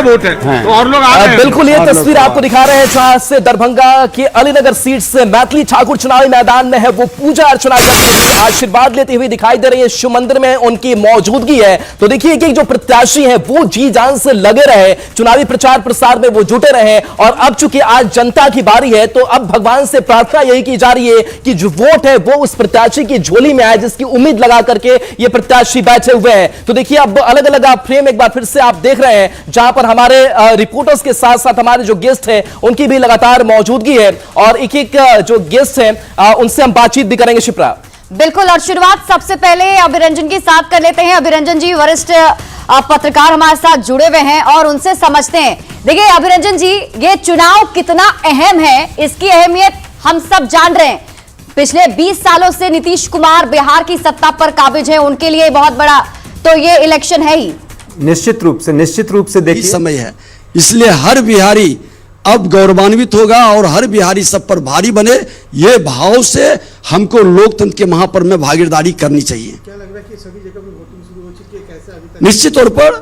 Vote है तो और लोग आ रहे हैं। बिल्कुल ये तस्वीर आपको दिखा रहे हैं जहां से दरभंगा की अलीनगर सीट से मैथिली ठाकुर चुनावी मैदान में है। वो पूजा अर्चना करते हुए आशीर्वाद लेते हुए दिखाई दे रही है। शिव मंदिर में उनकी मौजूदगी है। तो देखिए कि जो प्रत्याशी हैं वो जी जान से लगे रहे, चुनावी प्रचार प्रसार में वो जुटे रहे। और अब चूंकि आज जनता की बारी है तो अब भगवान से प्रार्थना यही की जा रही है कि जो वोट है वो उस प्रत्याशी की झोली में आए जिसकी उम्मीद लगा करके ये प्रत्याशी बैठे हुए हैं। तो देखिए अब अलग अलग आप फ्रेम एक बार फिर से आप देख रहे हैं जहां पर हमारे रिपोर्टर्स के साथ साथ हमारे जो गेस्ट हैं उनकी भी लगातार मौजूदगी है और एक एक जो गेस्ट हैं उनसे हम बातचीत भी करेंगे। शिप्रा बिल्कुल, और शुरुआत सबसे पहले अभिरंजन के साथ कर लेते हैं। अभिरंजन जी वरिष्ठ पत्रकार हमारे साथ जुड़े हुए हैं और उनसे समझते हैं। देखिए अभिरंजन जी, ये चुनाव कितना अहम है इसकी अहमियत हम सब जान रहे हैं। पिछले 20 सालों से नीतीश कुमार बिहार की सत्ता पर काबिज है, उनके लिए बहुत बड़ा तो ये इलेक्शन है ही। निश्चित रूप से देखिए समय है, इसलिए हर बिहारी अब गौरवान्वित होगा और हर बिहारी सब पर भारी बने, ये भाव से हमको लोकतंत्र के महापर्व में भागीदारी करनी चाहिए। क्या लग रहा है कि सभी जगह पे वोटिंग शुरू हो चुकी है? कैसे अभी तक? निश्चित तौर पर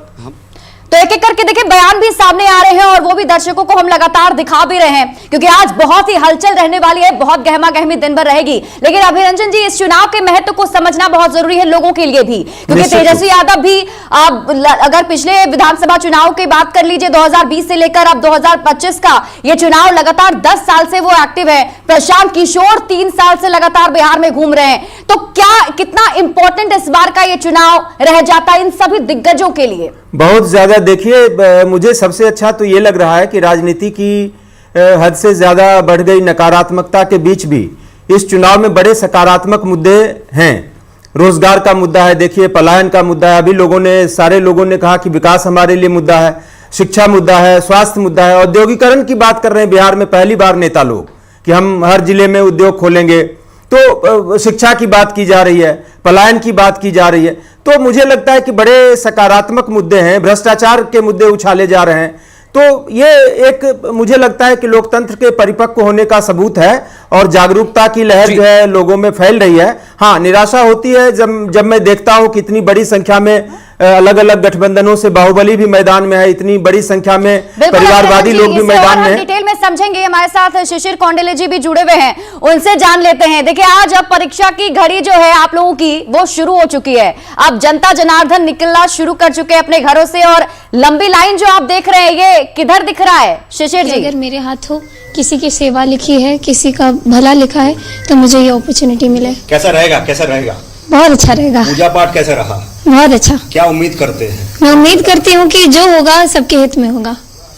तो एक एक करके देखिए बयान भी सामने आ रहे हैं और वो भी दर्शकों को हम लगातार दिखा भी रहे हैं क्योंकि आज बहुत ही हलचल रहने वाली है, बहुत गहमा गहमी दिन भर रहेगी। लेकिन अभिरंजन जी, इस चुनाव के महत्व को समझना बहुत जरूरी है लोगों के लिए भी, क्योंकि तेजस्वी यादव भी अगर पिछले विधानसभा चुनाव की बात कर लीजिए 2020 से लेकर अब 2025 का ये चुनाव लगातार 10 साल से वो एक्टिव है। प्रशांत किशोर 3 साल से लगातार बिहार में घूम रहे हैं। तो क्या कितना इंपॉर्टेंट इस बार का ये चुनाव रह जाता है इन सभी दिग्गजों के लिए? बहुत ज्यादा। देखिए मुझे सबसे अच्छा तो ये लग रहा है कि राजनीति की हद से ज्यादा बढ़ गई नकारात्मकता के बीच भी इस चुनाव में बड़े सकारात्मक मुद्दे हैं। रोजगार का मुद्दा है, देखिए पलायन का मुद्दा है, अभी सारे लोगों ने कहा कि विकास हमारे लिए मुद्दा है, शिक्षा मुद्दा है, स्वास्थ्य मुद्दा है, औद्योगिकरण की बात कर रहे हैं बिहार में पहली बार नेता लोग कि हम हर जिले में उद्योग खोलेंगे। तो शिक्षा की बात की जा रही है, पलायन की बात की जा रही है। तो मुझे लगता है कि बड़े सकारात्मक मुद्दे हैं, भ्रष्टाचार के मुद्दे उछाले जा रहे हैं। तो ये एक मुझे लगता है कि लोकतंत्र के परिपक्व होने का सबूत है और जागरूकता की लहर जो है लोगों में फैल रही है। हाँ, निराशा होती है जब मैं देखता हूं कि इतनी बड़ी संख्या में अलग अलग गठबंधनों से बाहुबली भी मैदान में है, इतनी बड़ी संख्या में परिवारवादी लोग भी मैदान में। डिटेल में समझेंगे, हमारे साथ शिशिर कौंडेले जी भी जुड़े हुए हैं, उनसे जान लेते हैं। देखिए आज अब परीक्षा की घड़ी जो है आप लोगों की वो शुरू हो चुकी है। अब जनता जनार्दन निकलना शुरू कर चुके हैं अपने घरों से और लंबी लाइन जो आप देख रहे हैं ये किधर दिख रहा है शिशिर जी? अगर मेरे हाथ हो किसी की सेवा लिखी है, किसी का भला लिखा है तो मुझे ये अपॉर्चुनिटी मिले। कैसा रहेगा? बहुत अच्छा रहेगा। पूजा पाठ कैसा रहा? बहुत अच्छा। क्या उम्मीद करते हैं? मैं उम्मीद करती हूँ कि जो होगा सबके हित में होगा।